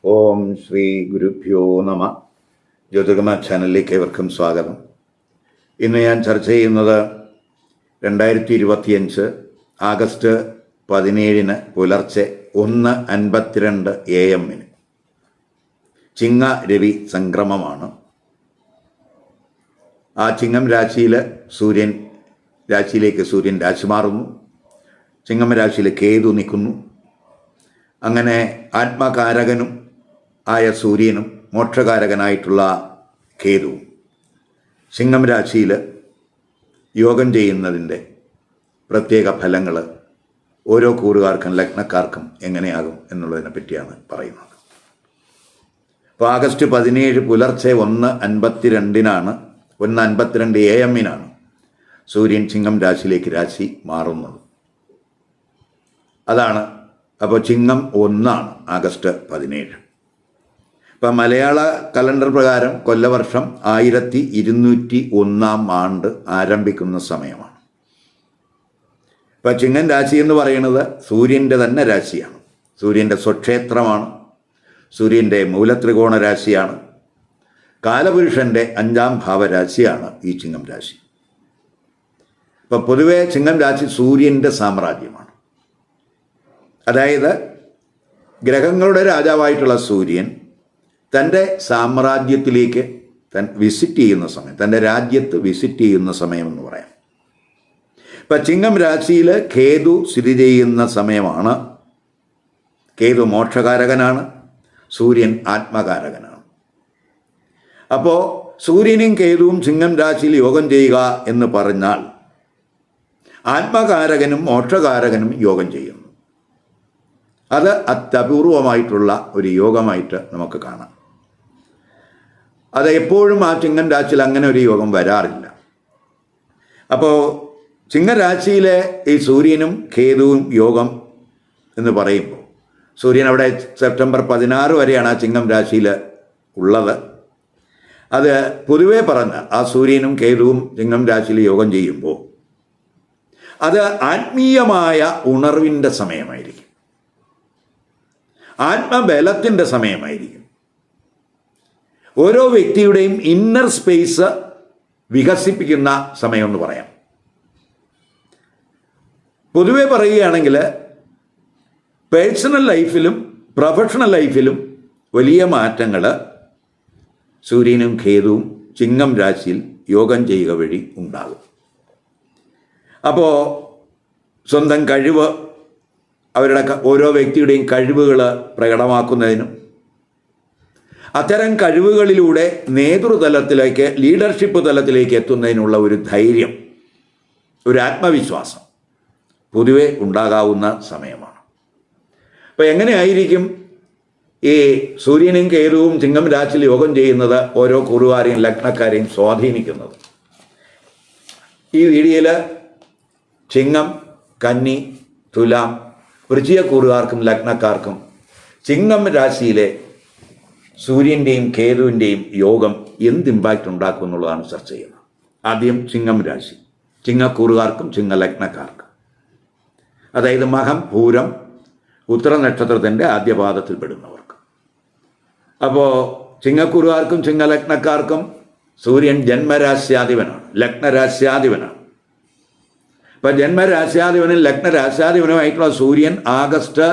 ഓം ശ്രീ ഗുരുഭ്യോ നമ. ജ്യോതിർഗമ ചാനലിലേക്ക് ഏവർക്കും സ്വാഗതം. ഇന്ന് ഞാൻ ചർച്ച ചെയ്യുന്നത് 2025 ആഗസ്റ്റ് 17 പുലർച്ചെ 1:52 AM ചിങ്ങ രവി സംക്രമമാണ്. ആ ചിങ്ങം രാശിയിൽ രാശിയിലേക്ക് സൂര്യൻ രാശി മാറുന്നു. ചിങ്ങം രാശിയിൽ കേതു നിൽക്കുന്നു. അങ്ങനെ ആത്മകാരകനും ആയ സൂര്യനും മോക്ഷകാരകനായിട്ടുള്ള കേതുവും ചിങ്ങം രാശിയിൽ യോഗം ചെയ്യുന്നതിൻ്റെ പ്രത്യേക ഫലങ്ങൾ ഓരോ കൂറുകാർക്കും ലഗ്നക്കാർക്കും എങ്ങനെയാകും എന്നുള്ളതിനെ പറ്റിയാണ് പറയുന്നത്. അപ്പോൾ ആഗസ്റ്റ് 17 പുലർച്ചെ 1:52 AM സൂര്യൻ ചിങ്ങം രാശിയിലേക്ക് രാശി മാറുന്നത്. അതാണ് അപ്പോൾ ചിങ്ങം 1 ആഗസ്റ്റ് 17. ഇപ്പം മലയാള കലണ്ടർ പ്രകാരം കൊല്ലവർഷം 1201 ആരംഭിക്കുന്ന സമയമാണ്. ഇപ്പം ചിങ്ങൻ രാശി എന്ന് പറയുന്നത് സൂര്യൻ്റെ തന്നെ രാശിയാണ്. സൂര്യൻ്റെ സ്വക്ഷേത്രമാണ്. സൂര്യൻ്റെ മൂലത്രികോണ രാശിയാണ്. കാലപുരുഷൻ്റെ 5ാം ഭാവരാശിയാണ് ഈ ചിങ്ങം രാശി. ഇപ്പം പൊതുവെ ചിങ്ങം രാശി സൂര്യൻ്റെ സാമ്രാജ്യമാണ്. അതായത് ഗ്രഹങ്ങളുടെ രാജാവായിട്ടുള്ള സൂര്യൻ തൻ്റെ സാമ്രാജ്യത്തിലേക്ക് വിസിറ്റ് ചെയ്യുന്ന സമയം, തൻ്റെ രാജ്യത്ത് വിസിറ്റ് ചെയ്യുന്ന സമയമെന്ന് പറയാം. ഇപ്പം ചിങ്ങം രാശിയിൽ കേതു സ്ഥിതി ചെയ്യുന്ന സമയമാണ്. കേതു മോക്ഷകാരകനാണ്, സൂര്യൻ ആത്മകാരകനാണ്. അപ്പോൾ സൂര്യനും കേതുവും ചിങ്ങം രാശിയിൽ യോഗം ചെയ്യുക എന്ന് പറഞ്ഞാൽ ആത്മകാരകനും മോക്ഷകാരകനും യോഗം ചെയ്യുന്നു. അത് അത്യപൂർവമായിട്ടുള്ള ഒരു യോഗമായിട്ട് നമുക്ക് കാണാം. അത് എപ്പോഴും ആ ചിങ്ങൻ രാശിയിൽ അങ്ങനെ ഒരു യോഗം വരാറില്ല. അപ്പോൾ ചിങ്ങരാശിയിലെ ഈ സൂര്യനും കേതുവും യോഗം എന്ന് പറയുമ്പോൾ സൂര്യൻ അവിടെ സെപ്റ്റംബർ 16 വരെയാണ് ആ ചിങ്ങം രാശിയിൽ ഉള്ളത്. അത് പൊതുവേ പറഞ്ഞ ആ സൂര്യനും കേതുവും ചിങ്ങം രാശിയിൽ യോഗം ചെയ്യുമ്പോൾ അത് ആത്മീയമായ ഉണർവിൻ്റെ സമയമായിരിക്കും, ആത്മബലത്തിൻ്റെ സമയമായിരിക്കും. ഓരോ വ്യക്തിയുടെയും ഇന്നർ സ്പേസ് വികസിപ്പിക്കുന്ന സമയമെന്ന് പറയാം. പൊതുവെ പറയുകയാണെങ്കിൽ പേഴ്സണൽ ലൈഫിലും പ്രൊഫഷണൽ ലൈഫിലും വലിയ മാറ്റങ്ങൾ സൂര്യനും കേതുവും ചിങ്ങം രാശിയിൽ യോഗം ചെയ്യുക വഴി ഉണ്ടാകും. അപ്പോൾ സ്വന്തം കഴിവ്, അവരുടെ ഓരോ വ്യക്തിയുടെയും കഴിവുകൾ പ്രകടമാക്കുന്നതിനും അത്തരം കഴിവുകളിലൂടെ നേതൃതലത്തിലേക്ക്, ലീഡർഷിപ്പ് തലത്തിലേക്ക് എത്തുന്നതിനുള്ള ഒരു ധൈര്യം, ഒരു ആത്മവിശ്വാസം പൊതുവെ ഉണ്ടാകാവുന്ന സമയമാണ്. അപ്പോൾ എങ്ങനെയായിരിക്കും ഈ സൂര്യനും കേതുവും ചിങ്ങം രാശിയിൽ യോഗം ചെയ്യുന്നത് ഓരോ കുറുകാരെയും ലഗ്നക്കാരെയും സ്വാധീനിക്കുന്നത്? ഈ വീഡിയോയിൽ ചിങ്ങം, കന്നി, തുലാം, വൃശ്ചിക കൂറുകാർക്കും ലഗ്നക്കാർക്കും ചിങ്ങം രാശിയിലെ സൂര്യൻ്റെയും കേതുവിൻ്റെയും യോഗം എന്ത് ഇമ്പാക്റ്റ് ഉണ്ടാക്കും എന്നുള്ളതാണ് ചർച്ച ചെയ്യുന്നത്. ആദ്യം ചിങ്ങം രാശി, ചിങ്ങക്കൂറുകാർക്കും ചിങ്ങ ലഗ്നക്കാർക്കും, അതായത് മകം, പൂരം, ഉത്തര നക്ഷത്രത്തിൻ്റെ ആദ്യപാദത്തിൽ പെടുന്നവർക്ക്. അപ്പോൾ ചിങ്ങക്കൂറുകാർക്കും ചിങ്ങ ലഗ്നക്കാർക്കും സൂര്യൻ ജന്മരാശ്യാധിപനാണ്, ലഗ്നരാശ്യാധിപനാണ്. ഇപ്പം ജന്മരാശ്യാധിപനും ലഗ്നരാശ്യാധിപനുമായിട്ടുള്ള സൂര്യൻ ആഗസ്റ്റ്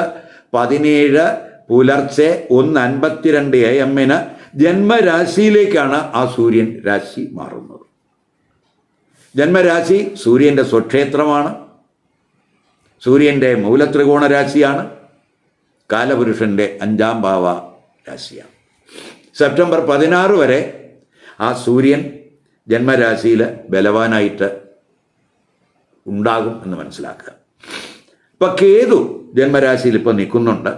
17 പുലർച്ചെ 1:52 AM ജന്മരാശിയിലേക്കാണ് ആ സൂര്യൻ രാശി മാറുന്നത്. ജന്മരാശി സൂര്യൻ്റെ സ്വക്ഷേത്രമാണ്, സൂര്യൻ്റെ മൂലത്രികോണ രാശിയാണ്, കാലപുരുഷൻ്റെ 5ാം ഭാവ രാശിയാണ്. സെപ്റ്റംബർ 16 വരെ ആ സൂര്യൻ ജന്മരാശിയിൽ ബലവാനായിട്ട് ഉണ്ടാകും എന്ന് മനസ്സിലാക്കുക. ഇപ്പം കേതു ജന്മരാശിയിൽ ഇപ്പോൾ നിൽക്കുന്നുണ്ട്.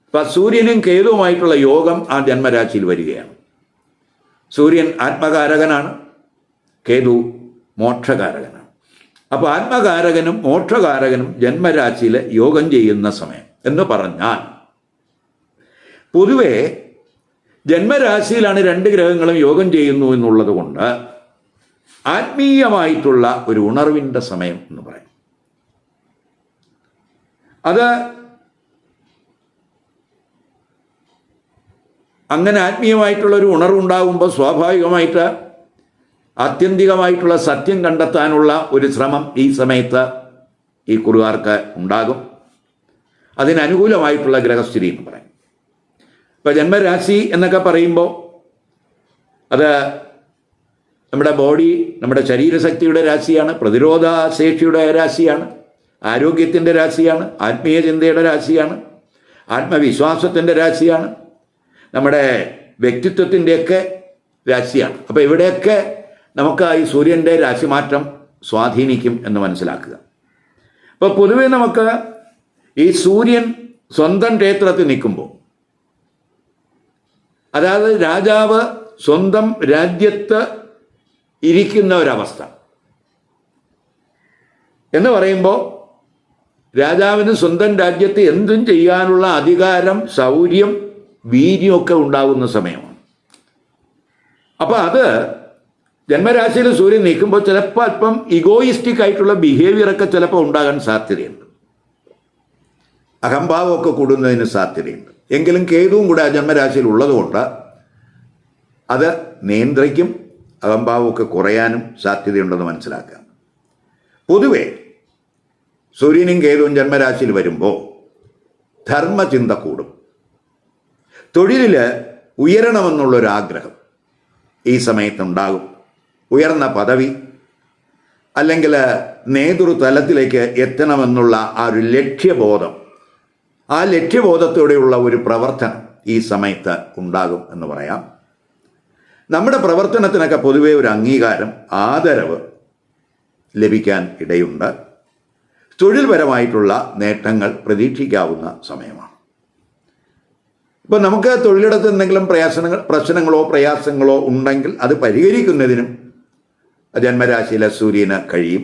ഇപ്പം സൂര്യനും കേതുവുമായിട്ടുള്ള യോഗം ആ ജന്മരാശിയിൽ വരികയാണ്. സൂര്യൻ ആത്മകാരകനാണ്, കേതു മോക്ഷകാരകനാണ്. അപ്പോൾ ആത്മകാരകനും മോക്ഷകാരകനും ജന്മരാശിയിൽ യോഗം ചെയ്യുന്ന സമയം എന്ന് പറഞ്ഞാൽ പൊതുവെ ജന്മരാശിയിലാണ് 2 ഗ്രഹങ്ങളും യോഗം ചെയ്യുന്നു എന്നുള്ളത് കൊണ്ട് ആത്മീയമായിട്ടുള്ള ഒരു ഉണർവിൻ്റെ സമയം എന്ന് പറയും. അത് അങ്ങനെ ആത്മീയമായിട്ടുള്ളൊരു ഉണർവുണ്ടാകുമ്പോൾ സ്വാഭാവികമായിട്ട് ആത്യന്തികമായിട്ടുള്ള സത്യം കണ്ടെത്താനുള്ള ഒരു ശ്രമം ഈ സമയത്ത് ഈ കുറുകാർക്ക് ഉണ്ടാകും. അതിനനുകൂലമായിട്ടുള്ള ഗ്രഹസ്ഥിതി എന്ന് പറയും. ഇപ്പോൾ ജന്മരാശി എന്നൊക്കെ പറയുമ്പോൾ അത് നമ്മുടെ ബോഡി, നമ്മുടെ ശരീരശക്തിയുടെ രാശിയാണ്, പ്രതിരോധ ശേഷിയുടെ രാശിയാണ്, ആരോഗ്യത്തിൻ്റെ രാശിയാണ്, ആത്മീയ ചിന്തയുടെ രാശിയാണ്, ആത്മവിശ്വാസത്തിൻ്റെ രാശിയാണ്, നമ്മുടെ വ്യക്തിത്വത്തിൻ്റെയൊക്കെ രാശിയാണ്. അപ്പോൾ ഇവിടെയൊക്കെ നമുക്ക് ഈ സൂര്യൻ്റെ രാശിമാറ്റം സ്വാധീനിക്കും എന്ന് മനസ്സിലാക്കുക. അപ്പോൾ പൊതുവെ നമുക്ക് ഈ സൂര്യൻ സ്വന്തം ക്ഷേത്രത്തിൽ നിൽക്കുമ്പോൾ, അതായത് രാജാവ് സ്വന്തം രാജ്യത്ത് ഇരിക്കുന്ന ഒരവസ്ഥ എന്ന് പറയുമ്പോൾ, രാജാവിന് സ്വന്തം രാജ്യത്ത് എന്തും ചെയ്യാനുള്ള അധികാരം, ശൗര്യം, വീര്യമൊക്കെ ഉണ്ടാകുന്ന സമയമാണ്. അപ്പോൾ അത് ജന്മരാശിയിൽ സൂര്യൻ നിൽക്കുമ്പോൾ ചിലപ്പോൾ അല്പം ഇഗോയിസ്റ്റിക് ആയിട്ടുള്ള ബിഹേവിയറൊക്കെ ചിലപ്പോൾ ഉണ്ടാകാൻ സാധ്യതയുണ്ട്, അഹംഭാവമൊക്കെ കൂടുന്നതിന് സാധ്യതയുണ്ട്. എങ്കിലും കേതുവും കൂടെ ആ ജന്മരാശിയിൽ ഉള്ളതുകൊണ്ട് അത് നിയന്ത്രിക്കും, അഹംഭാവമൊക്കെ കുറയാനും സാധ്യതയുണ്ടെന്ന് മനസ്സിലാക്കാം. പൊതുവെ സൂര്യനും കേതുവും ജന്മരാശിയിൽ വരുമ്പോൾ ധർമ്മചിന്ത കൂടും. തൊഴിലിൽ ഉയരണമെന്നുള്ളൊരാഗ്രഹം ഈ സമയത്തുണ്ടാകും. ഉയർന്ന പദവി അല്ലെങ്കിൽ നേതൃതലത്തിലേക്ക് എത്തണമെന്നുള്ള ആ ഒരു ലക്ഷ്യബോധം, ആ ലക്ഷ്യബോധത്തോടെയുള്ള ഒരു പ്രവർത്തനം ഈ സമയത്ത് ഉണ്ടാകും എന്ന് പറയാം. നമ്മുടെ പ്രവർത്തനത്തിനൊക്കെ പൊതുവേ ഒരു അംഗീകാരം, ആദരവ് ലഭിക്കാൻ ഇടയുണ്ട്. തൊഴിൽപരമായിട്ടുള്ള നേട്ടങ്ങൾ പ്രതീക്ഷിക്കാവുന്ന സമയമാണ്. ഇപ്പം നമുക്ക് തൊഴിലിടത്ത് എന്തെങ്കിലും പ്രശ്നങ്ങളോ പ്രയാസങ്ങളോ ഉണ്ടെങ്കിൽ അത് പരിഹരിക്കുന്നതിനും ജന്മരാശിയിലെ സൂര്യന് കഴിയും.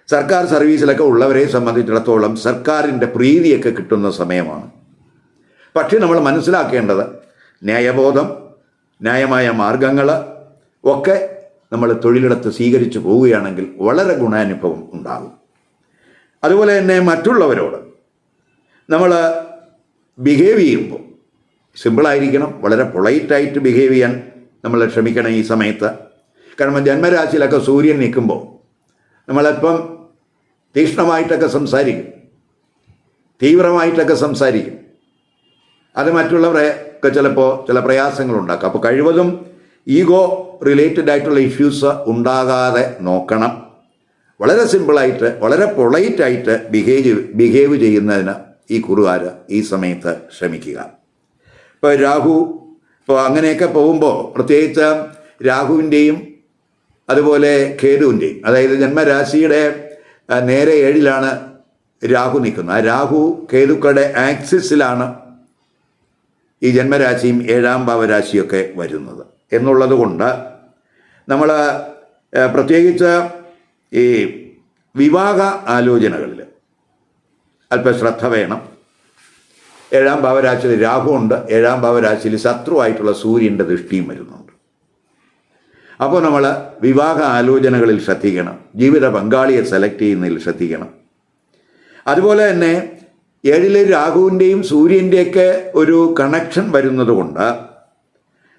സർക്കാർ സർവീസിലൊക്കെ ഉള്ളവരെ സംബന്ധിച്ചിടത്തോളം സർക്കാരിൻ്റെ പ്രീതിയൊക്കെ കിട്ടുന്ന സമയമാണ്. പക്ഷേ നമ്മൾ മനസ്സിലാക്കേണ്ടത്, ന്യായബോധം, ന്യായമായ മാർഗങ്ങൾ ഒക്കെ നമ്മൾ തൊഴിലിടത്ത് സ്വീകരിച്ചു പോവുകയാണെങ്കിൽ വളരെ ഗുണാനുഭവം ഉണ്ടാകും. അതുപോലെ തന്നെ മറ്റുള്ളവരോട് നമ്മൾ ബിഹേവ് ചെയ്യുമ്പോൾ സിമ്പിളായിരിക്കണം, വളരെ പൊളൈറ്റായിട്ട് ബിഹേവ് ചെയ്യാൻ നമ്മൾ ശ്രമിക്കണം ഈ സമയത്ത്. കാരണം ജന്മരാശിയിലൊക്കെ സൂര്യൻ നിൽക്കുമ്പോൾ നമ്മളെപ്പം തീക്ഷ്ണമായിട്ടൊക്കെ സംസാരിക്കും, തീവ്രമായിട്ടൊക്കെ സംസാരിക്കും. അത് മറ്റുള്ളവരെയൊക്കെ ചിലപ്പോൾ ചില പ്രയാസങ്ങളുണ്ടാക്കും. അപ്പോൾ കഴിവതും ഈഗോ റിലേറ്റഡ് ആയിട്ടുള്ള ഇഷ്യൂസ് ഉണ്ടാകാതെ നോക്കണം. വളരെ സിമ്പിളായിട്ട്, വളരെ പൊളൈറ്റായിട്ട് ബിഹേവ് ചെയ്യുന്നതിന് ഈ കുറുകാർ ഈ സമയത്ത് ശ്രമിക്കുക. ഇപ്പോൾ രാഹു, ഇപ്പോൾ അങ്ങനെയൊക്കെ പോകുമ്പോൾ പ്രത്യേകിച്ച് രാഹുവിൻ്റെയും അതുപോലെ കേതുവിൻ്റെയും, അതായത് ജന്മരാശിയുടെ നേരെ 7ലാണ് രാഹു നിൽക്കുന്നത്. ആ രാഹു കേതുക്കളുടെ ആക്സിസിലാണ് ഈ ജന്മരാശിയും 7ാം ഭാവരാശിയൊക്കെ വരുന്നത് എന്നുള്ളത് കൊണ്ട് നമ്മൾ പ്രത്യേകിച്ച് ഈ വിവാഹ ആലോചനകളിൽ അല്പം ശ്രദ്ധ വേണം. 7ാം ഭാവരാശിയിൽ രാഹു ഉണ്ട്, 7ാം ഭാവരാശിയിൽ ശത്രുവായിട്ടുള്ള സൂര്യൻ്റെ ദൃഷ്ടിയും വരുന്നുണ്ട്. അപ്പോൾ നമ്മൾ വിവാഹ ആലോചനകളിൽ ശ്രദ്ധിക്കണം, ജീവിത പങ്കാളിയെ സെലക്ട് ചെയ്യുന്നതിൽ ശ്രദ്ധിക്കണം. അതുപോലെ തന്നെ 7ലെ രാഹുവിൻ്റെയും സൂര്യൻ്റെയൊക്കെ ഒരു കണക്ഷൻ വരുന്നത് കൊണ്ട്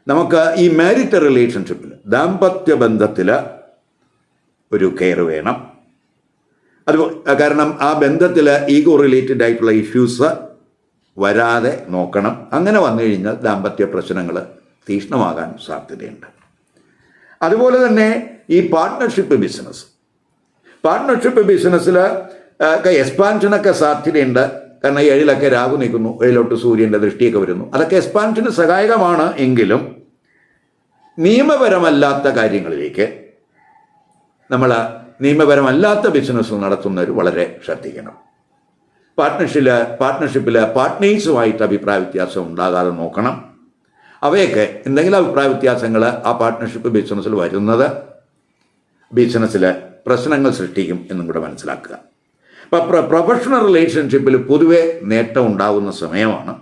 നമുക്ക് ഈ മാരിറ്റൽ റിലേഷൻഷിപ്പിൽ, ദാമ്പത്യ ബന്ധത്തിൽ ഒരു കെയർ വേണം. കാരണം ആ ബന്ധത്തിൽ ഈഗോ റിലേറ്റഡ് ആയിട്ടുള്ള ഇഷ്യൂസ് വരാതെ നോക്കണം. അങ്ങനെ വന്നു കഴിഞ്ഞാൽ ദാമ്പത്യ പ്രശ്നങ്ങൾ തീക്ഷ്ണമാകാൻ സാധ്യതയുണ്ട്. അതുപോലെ തന്നെ ഈ പാർട്ട്ണർഷിപ്പ് ബിസിനസ്സിൽ ഒക്കെ എക്സ്പാൻഷനൊക്കെ സാധ്യതയുണ്ട്. കാരണം 7ലൊക്കെ രാഹു നിൽക്കുന്നു, 7ലോട്ട് സൂര്യൻ്റെ ദൃഷ്ടിയൊക്കെ വരുന്നു. അതൊക്കെ എക്സ്പാൻഷന് സഹായകമാണ്. എങ്കിലും നിയമപരമല്ലാത്ത കാര്യങ്ങളിലേക്ക്, നമ്മൾ നിയമപരമല്ലാത്ത ബിസിനസ് നടത്തുന്നവർ വളരെ ശ്രദ്ധിക്കണം. പാർട്ട്ണർഷിപ്പിൽ പാർട്ട്നേഴ്സുമായിട്ട് അഭിപ്രായ വ്യത്യാസം ഉണ്ടാകാതെ നോക്കണം. അവയൊക്കെ എന്തെങ്കിലും അഭിപ്രായ വ്യത്യാസങ്ങൾ ആ പാർട്ട്ണർഷിപ്പ് ബിസിനസ്സിൽ വരുന്നത് ബിസിനസ്സിൽ പ്രശ്നങ്ങൾ സൃഷ്ടിക്കും എന്നും കൂടെ മനസ്സിലാക്കുക. അപ്പോൾ പ്രൊഫഷണൽ റിലേഷൻഷിപ്പിൽ പൊതുവെ നേട്ടം ഉണ്ടാകുന്ന സമയമാണ്.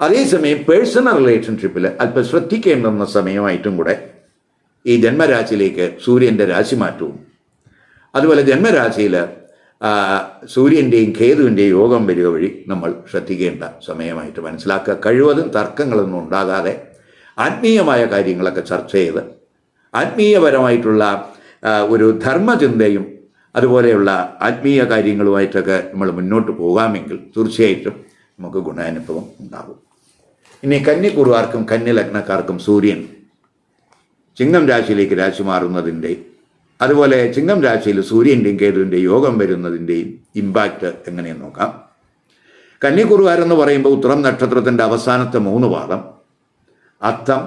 അതേസമയം പേഴ്സണൽ റിലേഷൻഷിപ്പിൽ അല്പം ശ്രദ്ധിക്കേണ്ടുന്ന സമയമായിട്ടും കൂടെ ഈ ജന്മരാശിയിലേക്ക് സൂര്യൻ്റെ രാശിമാറ്റവും അതുപോലെ ജന്മരാശിയിൽ സൂര്യൻ്റെയും കേതുവിൻ്റെയും യോഗം വരിക വഴി നമ്മൾ ശ്രദ്ധിക്കേണ്ട സമയമായിട്ട് മനസ്സിലാക്കുക. കഴിവതും തർക്കങ്ങളൊന്നും ഉണ്ടാകാതെ ആത്മീയമായ കാര്യങ്ങളൊക്കെ ചർച്ച ചെയ്ത് ആത്മീയപരമായിട്ടുള്ള ഒരു ധർമ്മചിന്തയും അതുപോലെയുള്ള ആത്മീയ കാര്യങ്ങളുമായിട്ടൊക്കെ നമ്മൾ മുന്നോട്ട് പോകാമെങ്കിൽ തീർച്ചയായിട്ടും നമുക്ക് ഗുണാനുഭവം ഉണ്ടാകും. ഇനി കന്നിക്കുറുകാർക്കും കന്നി ലഗ്നക്കാർക്കും സൂര്യൻ ചിങ്ങം രാശിയിലേക്ക് രാശി മാറുന്നതിൻ്റെ അതുപോലെ ചിങ്ങം രാശിയിൽ സൂര്യൻ്റെയും കേതുവിൻ്റെയും യോഗം വരുന്നതിൻ്റെയും ഇമ്പാക്റ്റ് എങ്ങനെയെന്ന് നോക്കാം. കന്നിക്കുറുകാരെന്ന് പറയുമ്പോൾ ഉത്രം നക്ഷത്രത്തിൻ്റെ അവസാനത്തെ 3 പാദം, അത്തം,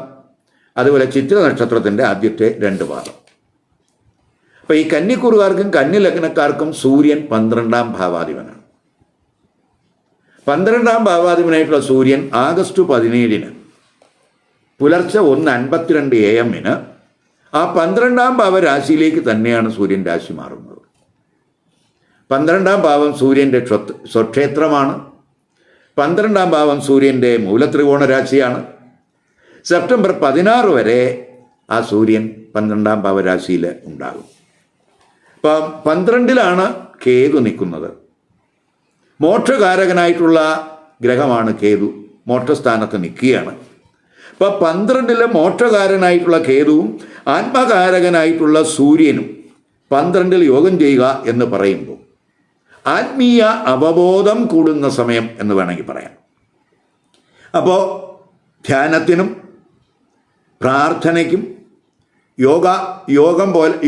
അതുപോലെ ചിത്ര നക്ഷത്രത്തിൻ്റെ ആദ്യത്തെ 2 പാദം. അപ്പോൾ ഈ കന്നിക്കുറുകാർക്കും കന്നി ലഗ്നക്കാർക്കും സൂര്യൻ 12ാം ഭാവാധിപനാണ്. 12ാം ഭാവാധിപനായിട്ടുള്ള സൂര്യൻ ആഗസ്റ്റ് 17 പുലർച്ചെ 1:52 AM ആ 12ാം ഭാവരാശിയിലേക്ക് തന്നെയാണ് സൂര്യൻ രാശി മാറുന്നത്. 12ാം ഭാവം സൂര്യൻ്റെ സ്വക്ഷേത്രമാണ്. 12ാം ഭാവം സൂര്യൻ്റെ മൂലത്രികോണ രാശിയാണ്. സെപ്റ്റംബർ 16 വരെ ആ സൂര്യൻ 12ാം ഭാവരാശിയിൽ ഉണ്ടാകും. അപ്പം 12ലാണ് കേതു നിൽക്കുന്നത്. മോക്ഷകാരകനായിട്ടുള്ള ഗ്രഹമാണ് കേതു, മോക്ഷസ്ഥാനത്ത് നിൽക്കുകയാണ്. അപ്പോൾ 12 മോക്ഷകാരനായിട്ടുള്ള കേതുവും ആത്മകാരകനായിട്ടുള്ള സൂര്യനും 12 യോഗം ചെയ്യുക എന്ന് പറയുമ്പോൾ ആത്മീയ അവബോധം കൂടുന്ന സമയം എന്ന് വേണമെങ്കിൽ പറയാം. അപ്പോൾ ധ്യാനത്തിനും പ്രാർത്ഥനയ്ക്കും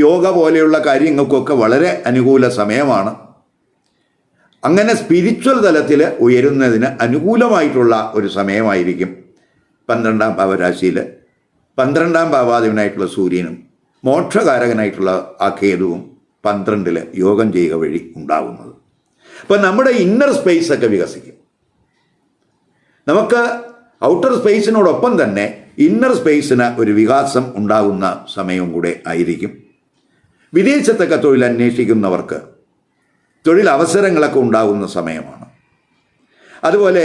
യോഗ പോലെയുള്ള കാര്യങ്ങൾക്കൊക്കെ വളരെ അനുകൂല സമയമാണ്. അങ്ങനെ സ്പിരിച്വൽ തലത്തിൽ ഉയരുന്നതിന് അനുകൂലമായിട്ടുള്ള ഒരു സമയമായിരിക്കും 12ാം ഭാവരാശിയിൽ 12ാം ഭാവാധിപനായിട്ടുള്ള സൂര്യനും മോക്ഷകാരകനായിട്ടുള്ള ആ കേതുവും 12 യോഗം ചെയ്യുക വഴി ഉണ്ടാകുന്നത്. അപ്പം നമ്മുടെ ഇന്നർ സ്പേസ് ഒക്കെ വികസിക്കും. നമുക്ക് ഔട്ടർ സ്പേസിനോടൊപ്പം തന്നെ ഇന്നർ സ്പേസിന് ഒരു വികാസം ഉണ്ടാകുന്ന സമയവും കൂടെ ആയിരിക്കും. വിദേശത്തൊക്കെ തൊഴിൽ അന്വേഷിക്കുന്നവർക്ക് തൊഴിലവസരങ്ങളൊക്കെ ഉണ്ടാകുന്ന സമയമാണ്. അതുപോലെ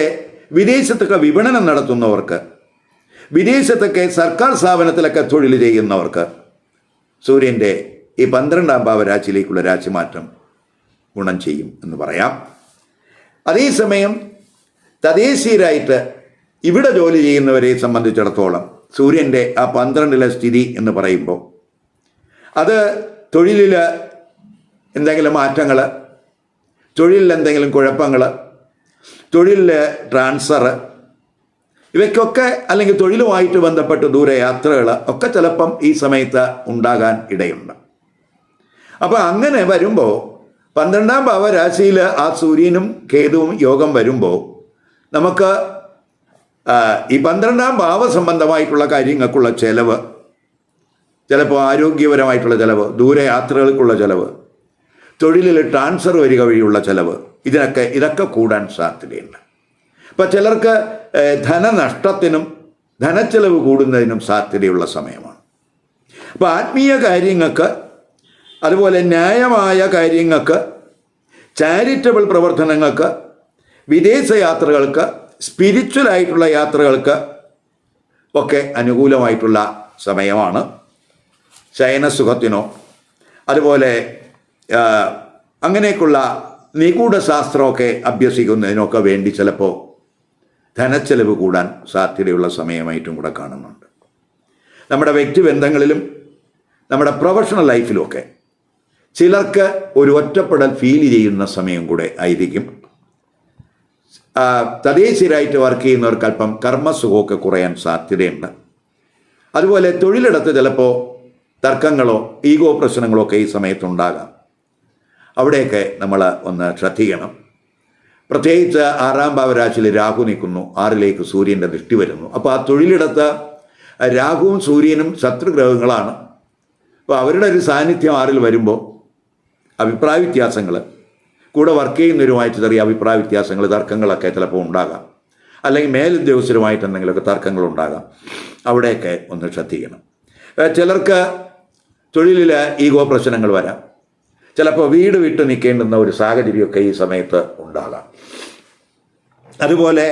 വിദേശത്തൊക്കെ വിപണനം നടത്തുന്നവർക്ക്, വിദേശത്തൊക്കെ സർക്കാർ സ്ഥാപനത്തിലൊക്കെ തൊഴിൽ ചെയ്യുന്നവർക്ക് സൂര്യൻ്റെ ഈ 12ാം ഭാവരാശിയിലേക്കുള്ള രാശിമാറ്റം ഗുണം ചെയ്യും എന്ന് പറയാം. അതേസമയം തദ്ദേശീയരായിട്ട് ഇവിടെ ജോലി ചെയ്യുന്നവരെ സംബന്ധിച്ചിടത്തോളം സൂര്യൻ്റെ ആ 12 സ്ഥിതി എന്ന് പറയുമ്പോൾ അത് തൊഴിലിൽ എന്തെങ്കിലും മാറ്റങ്ങൾ, തൊഴിലിൽ എന്തെങ്കിലും കുഴപ്പങ്ങൾ, തൊഴിലിൽ ട്രാൻസ്ഫർ, ഇവയ്ക്കൊക്കെ അല്ലെങ്കിൽ തൊഴിലുമായിട്ട് ബന്ധപ്പെട്ട് ദൂരയാത്രകൾ ഒക്കെ ചിലപ്പം ഈ സമയത്ത് ഉണ്ടാകാൻ ഇടയുണ്ട്. അപ്പോൾ അങ്ങനെ വരുമ്പോൾ 12ാം ഭാവരാശിയിൽ ആ സൂര്യനും കേതുവും യോഗം വരുമ്പോൾ നമുക്ക് ഈ 12ാം ഭാവ സംബന്ധമായിട്ടുള്ള കാര്യങ്ങൾക്കുള്ള ചെലവ്, ചിലപ്പോൾ ആരോഗ്യപരമായിട്ടുള്ള ചെലവ്, ദൂരയാത്രകൾക്കുള്ള ചെലവ്, തൊഴിലിൽ ട്രാൻസ്ഫർ വരിക വഴിയുള്ള ചെലവ്, ഇതൊക്കെ കൂടാൻ സാധ്യതയുണ്ട്. അപ്പം ചിലർക്ക് ധനനഷ്ടത്തിനും ധനച്ചെലവ് കൂടുന്നതിനും സാധ്യതയുള്ള സമയമാണ്. അപ്പോൾ ആത്മീയ കാര്യങ്ങൾക്ക്, അതുപോലെ ന്യായമായ കാര്യങ്ങൾക്ക്, ചാരിറ്റബിൾ പ്രവർത്തനങ്ങൾക്ക്, വിദേശ യാത്രകൾക്ക്, സ്പിരിച്വലായിട്ടുള്ള യാത്രകൾക്ക് ഒക്കെ അനുകൂലമായിട്ടുള്ള സമയമാണ്. ശയനസുഖത്തിനോ അതുപോലെ അങ്ങനെയൊക്കെയുള്ള നിഗൂഢ ശാസ്ത്രമൊക്കെ അഭ്യസിക്കുന്നതിനൊക്കെ വേണ്ടി ചിലപ്പോൾ ധനച്ചെലവ് കൂടാൻ സാധ്യതയുള്ള സമയമായിട്ടും കൂടെ കാണുന്നുണ്ട്. നമ്മുടെ വ്യക്തിബന്ധങ്ങളിലും നമ്മുടെ പ്രൊഫഷണൽ ലൈഫിലുമൊക്കെ ചിലർക്ക് ഒരു ഒറ്റപ്പെടൽ ഫീൽ ചെയ്യുന്ന സമയം കൂടെ ആയിരിക്കും. തദ്ദേശീയരായിട്ട് വർക്ക് ചെയ്യുന്നവർക്ക് അല്പം കർമ്മസുഖമൊക്കെ കുറയാൻ സാധ്യതയുണ്ട്. അതുപോലെ തൊഴിലിടത്ത് ചിലപ്പോൾ തർക്കങ്ങളോ ഈഗോ പ്രശ്നങ്ങളോ ഒക്കെ ഈ സമയത്തുണ്ടാകാം. അവിടെയൊക്കെ നമ്മൾ ഒന്ന് ശ്രദ്ധിക്കണം. പ്രത്യേകിച്ച് 6ാം ഭാവരാശിയിൽ രാഹു നിൽക്കുന്നു, 6ലേക്ക് സൂര്യൻ്റെ ദൃഷ്ടി വരുന്നു. അപ്പോൾ ആ തൊഴിലിടത്ത് രാഹുവും സൂര്യനും ശത്രുഗ്രഹങ്ങളാണ്. അപ്പോൾ അവരുടെ ഒരു സാന്നിധ്യം 6ൽ വരുമ്പോൾ അഭിപ്രായ വ്യത്യാസങ്ങൾ, കൂടെ വർക്ക് ചെയ്യുന്നവരുമായിട്ട് ചെറിയ അഭിപ്രായ വ്യത്യാസങ്ങൾ, തർക്കങ്ങളൊക്കെ ചിലപ്പോൾ ഉണ്ടാകാം. അല്ലെങ്കിൽ മേലുദ്യോഗസ്ഥരുമായിട്ട് എന്തെങ്കിലുമൊക്കെ തർക്കങ്ങളുണ്ടാകാം. അവിടെയൊക്കെ ഒന്ന് ശ്രദ്ധിക്കണം. ചിലർക്ക് തൊഴിലിൽ ഈഗോ പ്രശ്നങ്ങൾ വരാം. ചിലപ്പോൾ വീട് വിട്ട് നിൽക്കേണ്ടുന്ന ഒരു സാഹചര്യമൊക്കെ ഈ സമയത്ത് ഉണ്ടാകാം. അതുപോലെ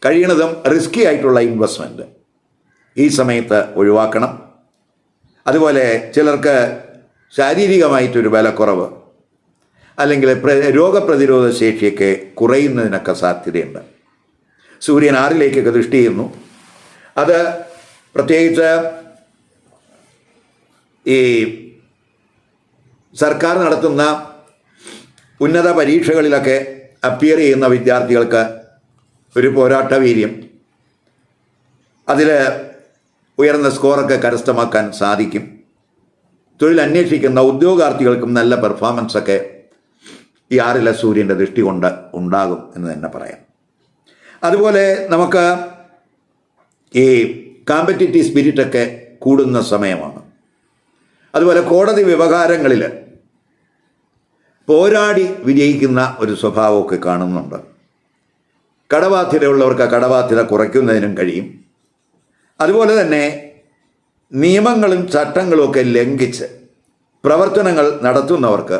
കഴിയണതും റിസ്കി ആയിട്ടുള്ള ഇൻവെസ്റ്റ്മെൻറ്റ് ഈ സമയത്ത് ഒഴിവാക്കണം. അതുപോലെ ചിലർക്ക് ശാരീരികമായിട്ടൊരു ബലക്കുറവ്, അല്ലെങ്കിൽ രോഗപ്രതിരോധ ശേഷിയൊക്കെ കുറയുന്നതിനൊക്കെ സാധ്യതയുണ്ട്. സൂര്യൻ 6-ലേക്കൊക്കെ ദൃഷ്ടി ചെയ്യുന്നു. അത് പ്രത്യേകിച്ച് ഈ സർക്കാർ നടത്തുന്ന ഉന്നത പരീക്ഷകളിലൊക്കെ അപ്പിയർ ചെയ്യുന്ന വിദ്യാർത്ഥികൾക്ക് ഒരു പോരാട്ട വീര്യം, അതിൽ ഉയർന്ന സ്കോറൊക്കെ കരസ്ഥമാക്കാൻ സാധിക്കും. തൊഴിൽ അന്വേഷിക്കുന്ന ഉദ്യോഗാർത്ഥികൾക്കും നല്ല പെർഫോമൻസൊക്കെ ഈ 6-ലെ സൂര്യൻ്റെ ദൃഷ്ടി കൊണ്ട് ഉണ്ടാകും എന്ന് തന്നെ പറയാം. അതുപോലെ നമുക്ക് ഈ കോമ്പറ്റിറ്റീവ് സ്പിരിറ്റൊക്കെ കൂടുന്ന സമയമാണ്. അതുപോലെ കോടതി വ്യവഹാരങ്ങളിൽ പോരാടി വിജയിക്കുന്ന ഒരു സ്വഭാവമൊക്കെ കാണുന്നുണ്ട്. കടബാധ്യതയുള്ളവർക്ക് കടബാധ്യത കുറയ്ക്കുന്നതിനും കഴിയും. അതുപോലെ തന്നെ നിയമങ്ങളും ചട്ടങ്ങളുമൊക്കെ ലംഘിച്ച് പ്രവർത്തനങ്ങൾ നടത്തുന്നവർക്ക്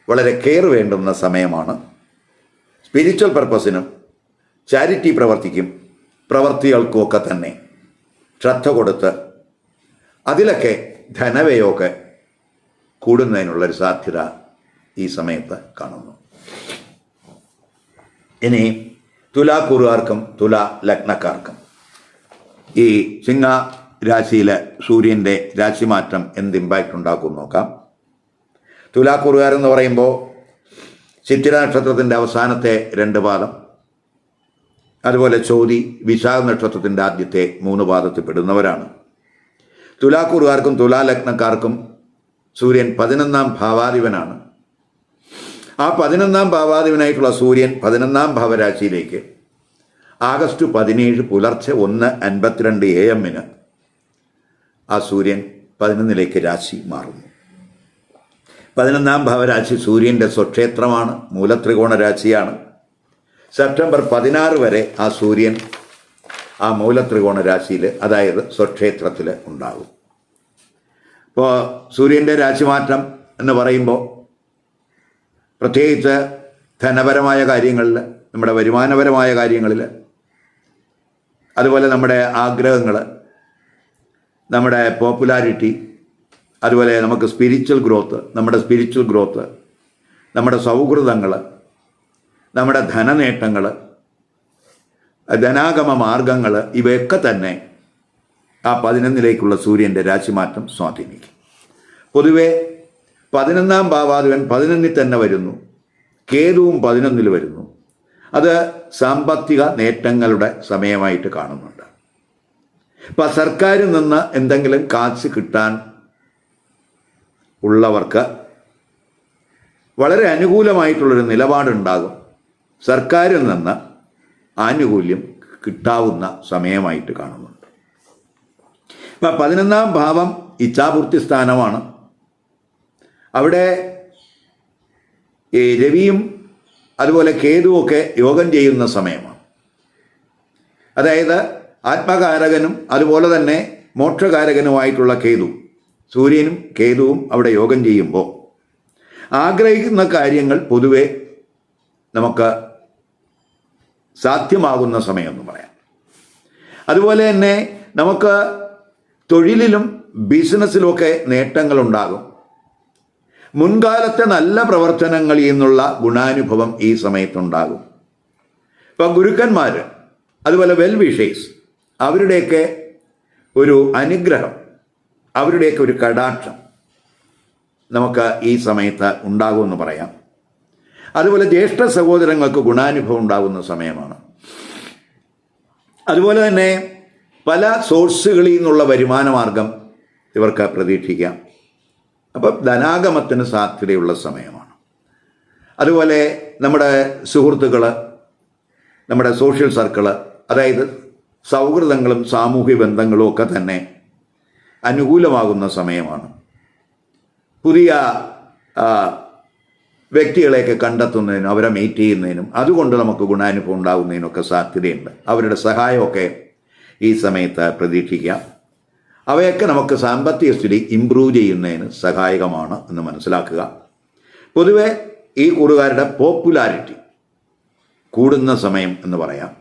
വളരെ കെയർ വേണ്ടുന്ന സമയമാണ്. സ്പിരിച്വൽ പർപ്പസിനും ചാരിറ്റി പ്രവർത്തികൾക്കുമൊക്കെ തന്നെ ശ്രദ്ധ കൊടുത്ത് അതിലൊക്കെ ധനവയമൊക്കെ കൂടുന്നതിനുള്ളൊരു സാധ്യത ഈ സമയത്ത് കാണുന്നു. ഇനി തുലാക്കൂറുകാർക്കും തുലാ ലഗ്നക്കാർക്കും ഈ ചിങ്ങ രാശിയിലെ സൂര്യൻ്റെ രാശിമാറ്റം എന്ത് ഇമ്പാക്റ്റ് ഉണ്ടാക്കും നോക്കാം. തുലാക്കൂറുകാരെന്ന് പറയുമ്പോൾ ചിത്തിര നക്ഷത്രത്തിൻ്റെ അവസാനത്തെ 2 പാദം, അതുപോലെ ചോതി വിശാഖ നക്ഷത്രത്തിൻ്റെ ആദ്യത്തെ 3 പാദത്തിൽ പെടുന്നവരാണ്. തുലാക്കൂറുകാർക്കും തുലാ ലഗ്നക്കാർക്കും സൂര്യൻ 11ാം ഭാവാധിപനാണ്. ആ 11ാം ഭാവാധിപനായിട്ടുള്ള സൂര്യൻ 11ാം ഭാവരാശിയിലേക്ക് ആഗസ്റ്റ് 17 പുലർച്ചെ 1:52 AM ആ സൂര്യൻ 11ലേക്ക് രാശി മാറുന്നു. 11ാം ഭാവരാശി സൂര്യൻ്റെ സ്വക്ഷേത്രമാണ്, മൂലത്രികോണ രാശിയാണ്. സെപ്റ്റംബർ 16 വരെ ആ സൂര്യൻ ആ മൂലത്രികോണ രാശിയിൽ, അതായത് സ്വക്ഷേത്രത്തിൽ ഉണ്ടാകും. ഇപ്പോൾ സൂര്യൻ്റെ രാശിമാറ്റം എന്ന് പറയുമ്പോൾ പ്രത്യേകിച്ച് ധനപരമായ കാര്യങ്ങളിൽ, നമ്മുടെ വരുമാനപരമായ കാര്യങ്ങളിൽ, അതുപോലെ നമ്മുടെ ആഗ്രഹങ്ങൾ, നമ്മുടെ പോപ്പുലാരിറ്റി, അതുപോലെ നമുക്ക് സ്പിരിച്വൽ ഗ്രോത്ത്, നമ്മുടെ സൗഹൃദങ്ങൾ, നമ്മുടെ ധനനേട്ടങ്ങൾ, ധനാഗമ മാർഗങ്ങൾ, ഇവയൊക്കെ തന്നെ ആ 11ലേക്കുള്ള സൂര്യൻ്റെ രാശിമാറ്റം സ്വാധീനിക്കും. പൊതുവെ 11ാം ഭാവാധിപൻ 11ൽ തന്നെ വരുന്നു, കേതുവും 11ൽ വരുന്നു. അത് സാമ്പത്തിക നേട്ടങ്ങളുടെ സമയമായിട്ട് കാണുന്നുണ്ട്. ഇപ്പം സർക്കാരിൽ നിന്ന് എന്തെങ്കിലും കാശ് കിട്ടാൻ ഉള്ളവർക്ക് വളരെ അനുകൂലമായിട്ടുള്ളൊരു നിലപാടുണ്ടാകും. സർക്കാരിൽ നിന്ന് ആനുകൂല്യം കിട്ടാവുന്ന സമയമായിട്ട് കാണുന്നുണ്ട്. ഇപ്പം 11ാം ഭാവം ഇച്ഛാപൂർത്തി സ്ഥാനമാണ്. അവിടെ ഈ രവിയും അതുപോലെ കേതുവൊക്കെ യോഗം ചെയ്യുന്ന സമയമാണ്. അതായത് ആത്മകാരകനും അതുപോലെ തന്നെ മോക്ഷകാരകനുമായിട്ടുള്ള കേതു, സൂര്യനും കേതുവും അവിടെ യോഗം ചെയ്യുമ്പോൾ ആഗ്രഹിക്കുന്ന കാര്യങ്ങൾ പൊതുവെ നമുക്ക് സാധ്യമാകുന്ന സമയമെന്ന് പറയാം. അതുപോലെ തന്നെ നമുക്ക് തൊഴിലിലും ബിസിനസ്സിലുമൊക്കെ നേട്ടങ്ങളുണ്ടാകും. മുൻകാലത്തെ നല്ല പ്രവർത്തനങ്ങളിൽ നിന്നുള്ള ഗുണാനുഭവം ഈ സമയത്തുണ്ടാകും. ഇപ്പം ഗുരുക്കന്മാർ, അതുപോലെ വെൽ വിഷേഴ്സ്, അവരുടെയൊക്കെ ഒരു അനുഗ്രഹം, അവരുടെയൊക്കെ ഒരു കടാക്ഷം നമുക്ക് ഈ സമയത്ത് ഉണ്ടാകുമെന്ന് പറയാം. അതുപോലെ ജ്യേഷ്ഠ സഹോദരങ്ങൾക്ക് ഗുണാനുഭവം ഉണ്ടാകുന്ന സമയമാണ്. അതുപോലെ തന്നെ പല സോഴ്സുകളിൽ നിന്നുള്ള വരുമാന മാർഗം ഇവർക്ക് പ്രതീക്ഷിക്കാം. അപ്പം ധനാഗമത്തിന് സാധ്യതയുള്ള സമയമാണ്. അതുപോലെ നമ്മുടെ സുഹൃത്തുക്കൾ, നമ്മുടെ സോഷ്യൽ സർക്കിള്, അതായത് സൗഹൃദങ്ങളും സാമൂഹ്യ ബന്ധങ്ങളും ഒക്കെ തന്നെ അനുകൂലമാകുന്ന സമയമാണ്. പുതിയ വ്യക്തികളെയൊക്കെ കണ്ടെത്തുന്നതിനും അവരെ മീറ്റ് ചെയ്യുന്നതിനും അതുകൊണ്ട് നമുക്ക് ഗുണാനുഭവം ഉണ്ടാകുന്നതിനൊക്കെ സാധ്യതയുണ്ട്. അവരുടെ സഹായമൊക്കെ ഈ സമയത്ത് പ്രതീക്ഷിക്കാം. അവയൊക്കെ നമുക്ക് സാമ്പത്തിക സ്ഥിതി ഇംപ്രൂവ് ചെയ്യുന്നതിന് സഹായകമാണ് എന്ന് മനസ്സിലാക്കുക. പൊതുവെ ഈ കൂറുകാരുടെ പോപ്പുലാരിറ്റി കൂടുന്ന സമയം എന്ന് പറയാം.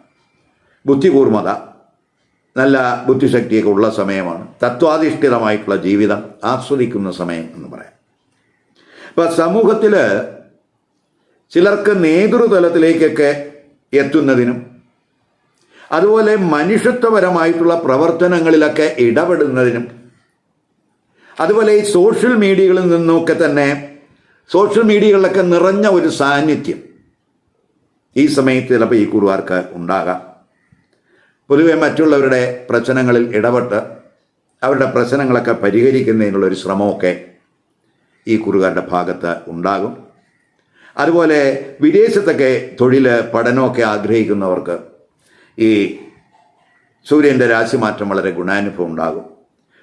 ബുദ്ധികൂർമ്മത, നല്ല ബുദ്ധിശക്തിയൊക്കെ ഉള്ള സമയമാണ്. തത്വാധിഷ്ഠിതമായിട്ടുള്ള ജീവിതം ആസ്വദിക്കുന്ന സമയം എന്ന് പറയാം. ഇപ്പം സമൂഹത്തിൽ ചിലർക്ക് നേതൃതലത്തിലേക്കൊക്കെ എത്തുന്നതിനും അതുപോലെ മനുഷ്യത്വപരമായിട്ടുള്ള പ്രവർത്തനങ്ങളിലൊക്കെ ഇടപെടുന്നതിനും അതുപോലെ ഈ സോഷ്യൽ മീഡിയകളിൽ നിന്നൊക്കെ തന്നെ സോഷ്യൽ മീഡിയകളിലൊക്കെ നിറഞ്ഞ ഒരു സാന്നിധ്യം ഈ സമയത്ത് ചിലപ്പോൾ ഈ കുറുവാർക്ക് ഉണ്ടാകാം. പൊതുവെ മറ്റുള്ളവരുടെ പ്രശ്നങ്ങളിൽ ഇടപെട്ട് അവരുടെ പ്രശ്നങ്ങളൊക്കെ പരിഹരിക്കുന്നതിനുള്ളൊരു ശ്രമമൊക്കെ ഈ കുറുകാരുടെ ഭാഗത്ത് ഉണ്ടാകും. അതുപോലെ വിദേശത്തൊക്കെ തൊഴിൽ പഠനമൊക്കെ ആഗ്രഹിക്കുന്നവർക്ക് ഈ സൂര്യൻ്റെ രാശിമാറ്റം വളരെ ഗുണാനുഭവം ഉണ്ടാകും.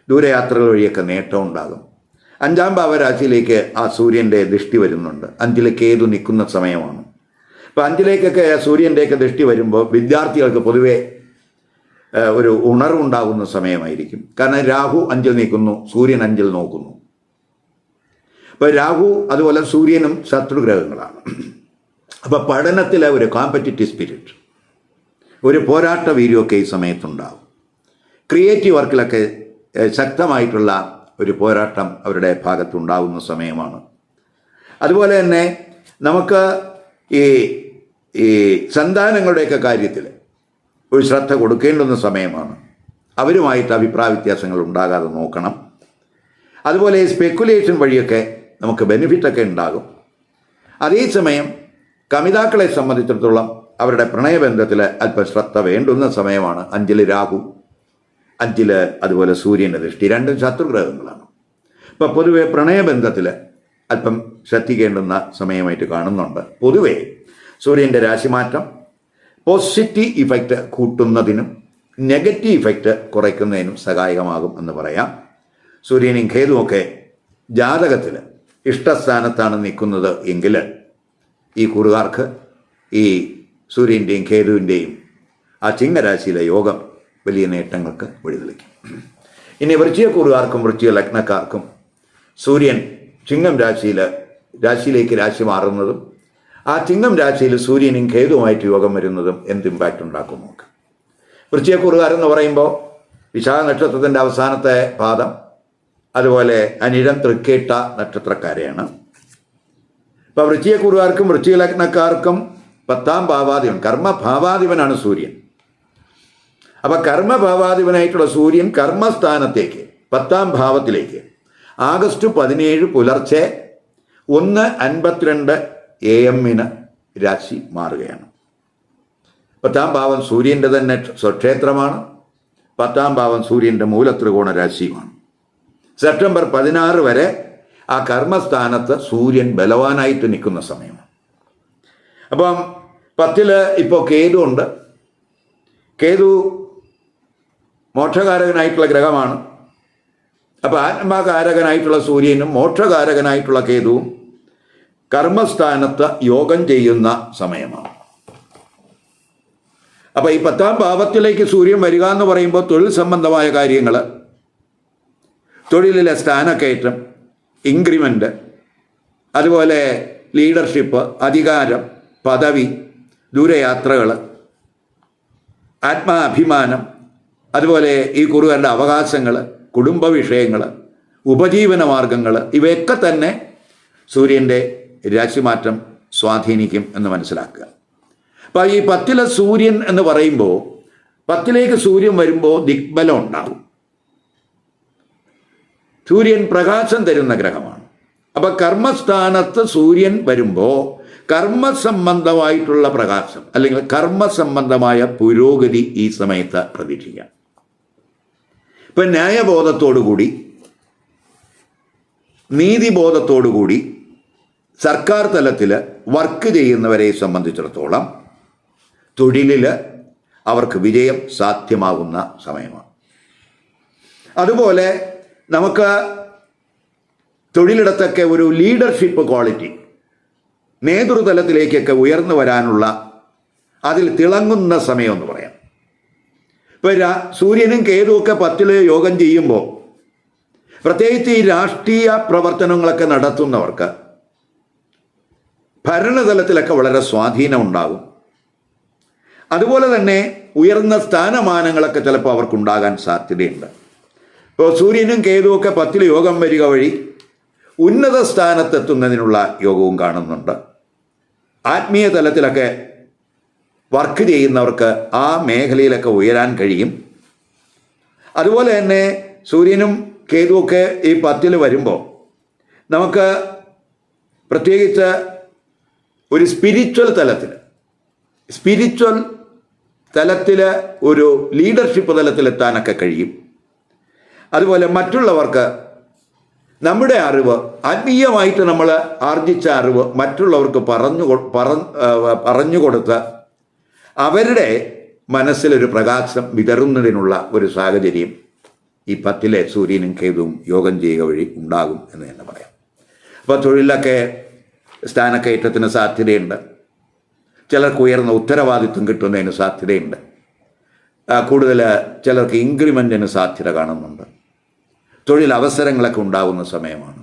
ദൂരയാത്രകൾ വഴിയൊക്കെ നേട്ടം ഉണ്ടാകും. 5-ാം ഭാവരാശിയിലേക്ക് ആ സൂര്യൻ്റെ ദൃഷ്ടി വരുന്നുണ്ട്. 5-ൽ കേതു നിൽക്കുന്ന സമയമാണ്. അപ്പോൾ 5-ലേക്കൊക്കെ സൂര്യൻ്റെയൊക്കെ ദൃഷ്ടി വരുമ്പോൾ വിദ്യാർത്ഥികൾക്ക് പൊതുവെ ഒരു ഉണർവുണ്ടാകുന്ന സമയമായിരിക്കും. കാരണം രാഹു 5-ൽ നിൽക്കുന്നു, സൂര്യൻ 5-ൽ നോക്കുന്നു. അപ്പോൾ രാഹു അതുപോലെ സൂര്യനും ശത്രുഗ്രഹങ്ങളാണ്. അപ്പോൾ പഠനത്തിലെ ഒരു കോമ്പറ്റിറ്റീവ് സ്പിരിറ്റ്, ഒരു പോരാട്ട വീര്യമൊക്കെ ഈ സമയത്തുണ്ടാകും. ക്രിയേറ്റീവ് വർക്കിലൊക്കെ ശക്തമായിട്ടുള്ള ഒരു പോരാട്ടം അവരുടെ ഭാഗത്തുണ്ടാകുന്ന സമയമാണ്. അതുപോലെ തന്നെ നമുക്ക് ഈ സന്താനങ്ങളുടെയൊക്കെ കാര്യത്തിൽ ഒരു ശ്രദ്ധ കൊടുക്കേണ്ടുന്ന സമയമാണ്. അവരുമായിട്ട് അഭിപ്രായ വ്യത്യാസങ്ങൾ ഉണ്ടാകാതെ നോക്കണം. അതുപോലെ സ്പെക്കുലേഷൻ വഴിയൊക്കെ നമുക്ക് ബെനിഫിറ്റൊക്കെ ഉണ്ടാകും. അതേസമയം കമിതാക്കളെ സംബന്ധിച്ചിടത്തോളം അവരുടെ പ്രണയബന്ധത്തിൽ അല്പം ശ്രദ്ധ വേണ്ടുന്ന സമയമാണ്. 5-ൽ രാഹു, 5-ൽ അതുപോലെ സൂര്യൻ്റെ ദൃഷ്ടി, രണ്ടും ശത്രുഗ്രഹങ്ങളാണ്. ഇപ്പം പൊതുവെ പ്രണയബന്ധത്തിൽ അല്പം ശ്രദ്ധിക്കേണ്ടുന്ന സമയമായിട്ട് കാണുന്നുണ്ട്. പൊതുവെ സൂര്യൻ്റെ രാശിമാറ്റം പോസിറ്റീവ് ഇഫക്റ്റ് കൂട്ടുന്നതിനും നെഗറ്റീവ് ഇഫക്റ്റ് കുറയ്ക്കുന്നതിനും സഹായകമാകും എന്ന് പറയാം. സൂര്യനും കേതുവൊക്കെ ജാതകത്തിൽ ഇഷ്ടസ്ഥാനത്താണ് നിൽക്കുന്നത് എങ്കിൽ ഈ കുറുകാർക്ക് ഈ സൂര്യൻ്റെയും കേതുവിൻ്റെയും ആ ചിങ്ങരാശിയിലെ യോഗം വലിയ നേട്ടങ്ങൾക്ക് വഴിതെളിക്കും. ഇനി വൃശ്ചിക കുറുകാർക്കും വൃശ്ചിക ലഗ്നക്കാർക്കും സൂര്യൻ ചിങ്ങം രാശിയിലേക്ക് രാശി മാറുന്നതും ആ ചിങ്ങം രാശിയിൽ സൂര്യനും കേതുവുമായിട്ട് യോഗം വരുന്നതും എന്ത് ഇമ്പാക്റ്റ് ഉണ്ടാക്കും നോക്ക്. വൃശ്ചിക കുറുകാരെന്ന് പറയുമ്പോൾ വിശാഖ നക്ഷത്രത്തിൻ്റെ അവസാനത്തെ പാദം, അതുപോലെ അനിഴം തൃക്കേട്ട നക്ഷത്രക്കാരെയാണ്. ഇപ്പോൾ വൃശ്ചിക കുറുകാർക്കും വൃശ്ചിക ലഗ്നക്കാർക്കും 10-ാം ഭാവാധിപൻ, കർമ്മഭാവാധിപനാണ് സൂര്യൻ. അപ്പം കർമ്മഭാവാധിപനായിട്ടുള്ള സൂര്യൻ കർമ്മസ്ഥാനത്തേക്ക് 10-ാം ഭാവത്തിലേക്ക് ആഗസ്റ്റ് 17 പുലർച്ചെ 1:52 AM രാശി മാറുകയാണ്. 10-ാം ഭാവം സൂര്യൻ്റെ തന്നെ സ്വക്ഷേത്രമാണ്. 10-ാം ഭാവം സൂര്യൻ്റെ മൂലത്രികോണ രാശിയുമാണ്. സെപ്റ്റംബർ 16 വരെ ആ കർമ്മസ്ഥാനത്ത് സൂര്യൻ ബലവാനായിട്ട് നിൽക്കുന്ന സമയമാണ്. അപ്പം 10-ൽ ഇപ്പോൾ കേതു ഉണ്ട്. കേതു മോക്ഷകാരകനായിട്ടുള്ള ഗ്രഹമാണ്. അപ്പോൾ ആത്മകാരകനായിട്ടുള്ള സൂര്യനും മോക്ഷകാരകനായിട്ടുള്ള കേതുവും കർമ്മസ്ഥാനത്ത് യോഗം ചെയ്യുന്ന സമയമാണ്. അപ്പോൾ ഈ 10-ാം ഭാവത്തിലേക്ക് സൂര്യൻ വരിക എന്ന് പറയുമ്പോൾ തൊഴിൽ സംബന്ധമായ കാര്യങ്ങൾ, തൊഴിലിലെ സ്ഥാനക്കയറ്റം, ഇൻക്രിമെൻ്റ്, അതുപോലെ ലീഡർഷിപ്പ്, അധികാരം, പദവി, ദൂരയാത്രകൾ, ആത്മാഭിമാനം, അതുപോലെ ഈ കുറുകാരുടെ അവകാശങ്ങൾ, കുടുംബ വിഷയങ്ങൾ, ഉപജീവന മാർഗങ്ങൾ, ഇവയൊക്കെ തന്നെ സൂര്യൻ്റെ രാശിമാറ്റം സ്വാധീനിക്കും എന്ന് മനസ്സിലാക്കുക. അപ്പോൾ ഈ 10-ലെ സൂര്യൻ എന്ന് പറയുമ്പോൾ 10-ലേക്ക് സൂര്യൻ വരുമ്പോൾ ദിഗ്ബലം ഉണ്ടാകും. സൂര്യൻ പ്രകാശം തരുന്ന ഗ്രഹമാണ്. അപ്പം കർമ്മസ്ഥാനത്ത് സൂര്യൻ വരുമ്പോൾ കർമ്മസംബന്ധമായിട്ടുള്ള പ്രകാശം അല്ലെങ്കിൽ കർമ്മസംബന്ധമായ പുരോഗതി ഈ സമയത്ത് പ്രതീക്ഷിക്കാം. ഇപ്പം ന്യായബോധത്തോടുകൂടി, നീതിബോധത്തോടുകൂടി സർക്കാർ തലത്തിൽ വർക്ക് ചെയ്യുന്നവരെ സംബന്ധിച്ചിടത്തോളം തൊഴിലിൽ അവർക്ക് വിജയം സാധ്യമാകുന്ന സമയമാണ്. അതുപോലെ നമുക്ക് തൊഴിലിടത്തൊക്കെ ഒരു ലീഡർഷിപ്പ് ക്വാളിറ്റി, നേതൃതലത്തിലേക്കൊക്കെ ഉയർന്നു വരാനുള്ള അതിൽ തിളങ്ങുന്ന സമയം എന്ന് പറയാം. ഇപ്പോൾ സൂര്യനും കേതുവൊക്കെ 10-ൽ യോഗം ചെയ്യുമ്പോൾ പ്രത്യേകിച്ച് ഈ രാഷ്ട്രീയ പ്രവർത്തനങ്ങളൊക്കെ നടത്തുന്നവർക്ക് ഭരണതലത്തിലൊക്കെ വളരെ സ്വാധീനം ഉണ്ടാകും. അതുപോലെ തന്നെ ഉയർന്ന സ്ഥാനമാനങ്ങളൊക്കെ ചിലപ്പോൾ അവർക്കുണ്ടാകാൻ സാധ്യതയുണ്ട്. ഇപ്പോൾ സൂര്യനും കേതുവൊക്കെ 10-ൽ യോഗം വരിക വഴി ഉന്നത സ്ഥാനത്തെത്തുന്നതിനുള്ള യോഗവും കാണുന്നുണ്ട്. ആത്മീയ തലത്തിലൊക്കെ വർക്ക് ചെയ്യുന്നവർക്ക് ആ മേഖലയിലൊക്കെ ഉയരാൻ കഴിയും. അതുപോലെ തന്നെ സൂര്യനും കേതുവൊക്കെ ഈ 10-ൽ വരുമ്പോൾ നമുക്ക് പ്രത്യേകിച്ച് ഒരു സ്പിരിച്വൽ തലത്തിൽ ഒരു ലീഡർഷിപ്പ് തലത്തിലെത്താനൊക്കെ കഴിയും. അതുപോലെ മറ്റുള്ളവർക്ക് നമ്മുടെ അറിവ്, ആത്മീയമായിട്ട് നമ്മൾ ആർജിച്ച അറിവ് മറ്റുള്ളവർക്ക് പറഞ്ഞു കൊടുത്ത് അവരുടെ മനസ്സിലൊരു പ്രകാശം വിതറുന്നതിനുള്ള ഒരു സാഹചര്യം ഈ 10-ലെ സൂര്യനും കേതുവും യോഗം ചെയ്യുക വഴി ഉണ്ടാകും എന്ന് തന്നെ പറയാം. അപ്പോൾ തൊഴിലൊക്കെ സ്ഥാനക്കയറ്റത്തിന് സാധ്യതയുണ്ട്. ചിലർക്ക് ഉയർന്ന ഉത്തരവാദിത്വം കിട്ടുന്നതിന് സാധ്യതയുണ്ട്. കൂടുതൽ ചിലർക്ക് ഇൻക്രിമെൻറ്റിന് സാധ്യത കാണുന്നുണ്ട്. തൊഴിലവസരങ്ങളൊക്കെ ഉണ്ടാകുന്ന സമയമാണ്.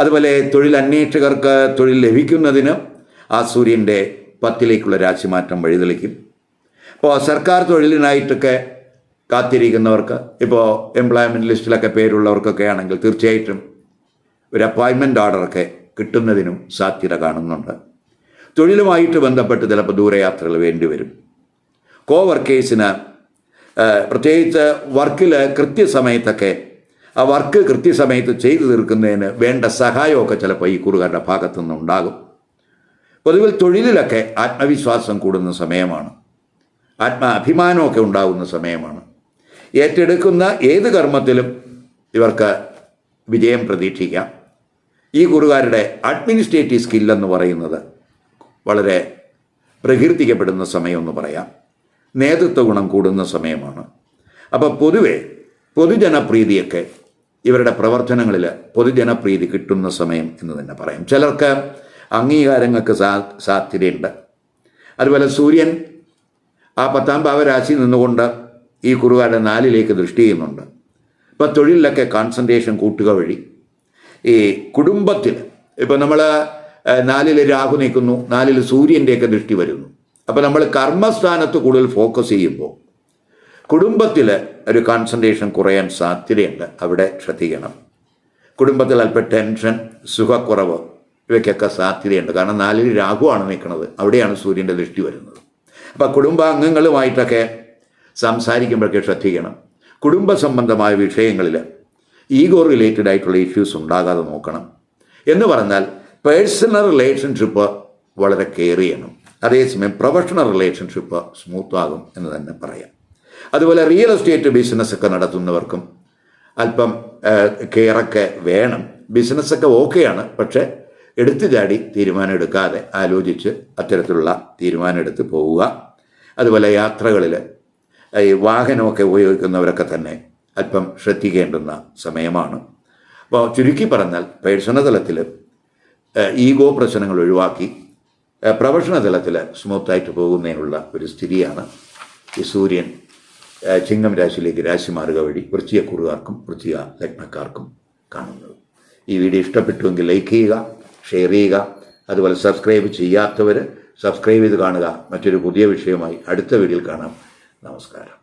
അതുപോലെ തൊഴിലന്വേഷകർക്ക് തൊഴിൽ ലഭിക്കുന്നതിന് ആ സൂര്യൻ്റെ 10-ലേക്കുള്ള രാശിമാറ്റം വഴിതെളിക്കും. ഇപ്പോൾ സർക്കാർ തൊഴിലിനായിട്ടൊക്കെ കാത്തിരിക്കുന്നവർക്ക്, ഇപ്പോൾ എംപ്ലോയ്മെൻറ്റ് ലിസ്റ്റിലൊക്കെ പേരുള്ളവർക്കൊക്കെ ആണെങ്കിൽ തീർച്ചയായിട്ടും ഒരു അപ്പോയിൻമെൻറ്റ് ഓർഡറൊക്കെ കിട്ടുന്നതിനും സാധ്യത കാണുന്നുണ്ട്. തൊഴിലുമായിട്ട് ബന്ധപ്പെട്ട് ചിലപ്പോൾ ദൂരയാത്രകൾ വേണ്ടി വരും. വർക്കേഴ്സിന് പ്രത്യേകിച്ച് വർക്കിൽ കൃത്യസമയത്തൊക്കെ ആ വർക്ക് കൃത്യസമയത്ത് ചെയ്തു തീർക്കുന്നതിന് വേണ്ട സഹായമൊക്കെ ചിലപ്പോൾ ഈ കുറുകാരുടെ ഭാഗത്തു നിന്നുണ്ടാകും. പൊതുവിൽ തൊഴിലിലൊക്കെ ആത്മവിശ്വാസം കൂടുന്ന സമയമാണ്. അഭിമാനമൊക്കെ ഉണ്ടാകുന്ന സമയമാണ്. ഏറ്റെടുക്കുന്ന ഏത് കർമ്മത്തിലും ഇവർക്ക് വിജയം പ്രതീക്ഷിക്കാം. ഈ കുറുകാരുടെ അഡ്മിനിസ്ട്രേറ്റീവ് സ്കില്ലെന്ന് പറയുന്നത് വളരെ പ്രകീർത്തിക്കപ്പെടുന്ന സമയമെന്ന് പറയാം. നേതൃത്വ ഗുണം കൂടുന്ന സമയമാണ്. അപ്പോൾ പൊതുവെ പൊതുജനപ്രീതിയൊക്കെ ഇവരുടെ പ്രവർത്തനങ്ങളിൽ പൊതുജനപ്രീതി കിട്ടുന്ന സമയം എന്ന് തന്നെ പറയാം. ചിലർക്ക് അംഗീകാരങ്ങൾക്ക് സാധ്യതയുണ്ട്. അതുപോലെ സൂര്യൻ ആ 10-ാം ഭാവരാശിയിൽ നിന്നുകൊണ്ട് ഈ കുറുകാരുടെ 4-ലേക്ക് ദൃഷ്ടി ചെയ്യുന്നുണ്ട്. ഇപ്പോൾ തൊഴിലിലൊക്കെ കോൺസെൻട്രേഷൻ കൂട്ടുക വഴി ഈ കുടുംബത്തിൽ, ഇപ്പോൾ നമ്മൾ 4-ൽ രാഹു നിൽക്കുന്നു, 4-ൽ സൂര്യൻ്റെയൊക്കെ ദൃഷ്ടി വരുന്നു. അപ്പോൾ നമ്മൾ കർമ്മസ്ഥാനത്ത് കൂടുതൽ ഫോക്കസ് ചെയ്യുമ്പോൾ കുടുംബത്തിൽ ഒരു കോൺസെൻട്രേഷൻ കുറയാൻ സാധ്യതയുണ്ട്. അവിടെ ശ്രദ്ധിക്കണം. കുടുംബത്തിൽ അല്പം ടെൻഷൻ, സുഖക്കുറവ് ഇവയ്ക്കൊക്കെ സാധ്യതയുണ്ട്. കാരണം 4-ൽ രാഹുവാണ് നിൽക്കുന്നത്, അവിടെയാണ് സൂര്യൻ്റെ ദൃഷ്ടി വരുന്നത്. അപ്പോൾ കുടുംബാംഗങ്ങളുമായിട്ടൊക്കെ സംസാരിക്കുമ്പോഴൊക്കെ ശ്രദ്ധിക്കണം. കുടുംബ സംബന്ധമായ വിഷയങ്ങളിൽ ഈഗോ റിലേറ്റഡ് ആയിട്ടുള്ള ഇഷ്യൂസ് ഉണ്ടാകാതെ നോക്കണം. എന്ന് പറഞ്ഞാൽ പേഴ്സണൽ റിലേഷൻഷിപ്പ് വളരെ കെയർ ചെയ്യണം. അതേസമയം പ്രൊഫഷണൽ റിലേഷൻഷിപ്പ് സ്മൂത്താകും എന്ന് തന്നെ പറയാം. അതുപോലെ റിയൽ എസ്റ്റേറ്റ് ബിസിനസ്സൊക്കെ നടത്തുന്നവർക്കും അല്പം കെയറൊക്കെ വേണം. ബിസിനസ്സൊക്കെ ഓക്കെയാണ്, പക്ഷേ എടുത്തു ചാടി തീരുമാനം എടുക്കാതെ ആലോചിച്ച് അത്തരത്തിലുള്ള തീരുമാനം എടുത്ത് പോവുക. അതുപോലെ യാത്രകളിൽ ഈ വാഹനമൊക്കെ ഉപയോഗിക്കുന്നവരൊക്കെ തന്നെ അല്പം ശ്രദ്ധിക്കേണ്ടുന്ന സമയമാണ്. അപ്പോൾ ചുരുക്കി പറഞ്ഞാൽ പേഴ്സണൽ തലത്തിൽ ഈഗോ പ്രശ്നങ്ങൾ ഒഴിവാക്കി പ്രൊഫഷണൽ തലത്തിൽ സ്മൂത്തായിട്ട് പോകുന്നതിനുള്ള ഒരു സ്ഥിതിയാണ് ഈ സൂര്യൻ ചിങ്ങം രാശിയിലേക്ക് രാശി മാറുക വഴി വൃശ്ചിക കുറുകാർക്കും വൃശ്ചിക ലഗ്നക്കാർക്കും കാണുന്നത്. ഈ വീഡിയോ ഇഷ്ടപ്പെട്ടുവെങ്കിൽ ലൈക്ക് ചെയ്യുക, ഷെയർ ചെയ്യുക. അതുപോലെ സബ്സ്ക്രൈബ് ചെയ്യാത്തവർ സബ്സ്ക്രൈബ് ചെയ്ത് കാണുക. മറ്റൊരു പുതിയ വിഷയമായി അടുത്ത വീഡിയോയിൽ കാണാം. നമസ്കാരം.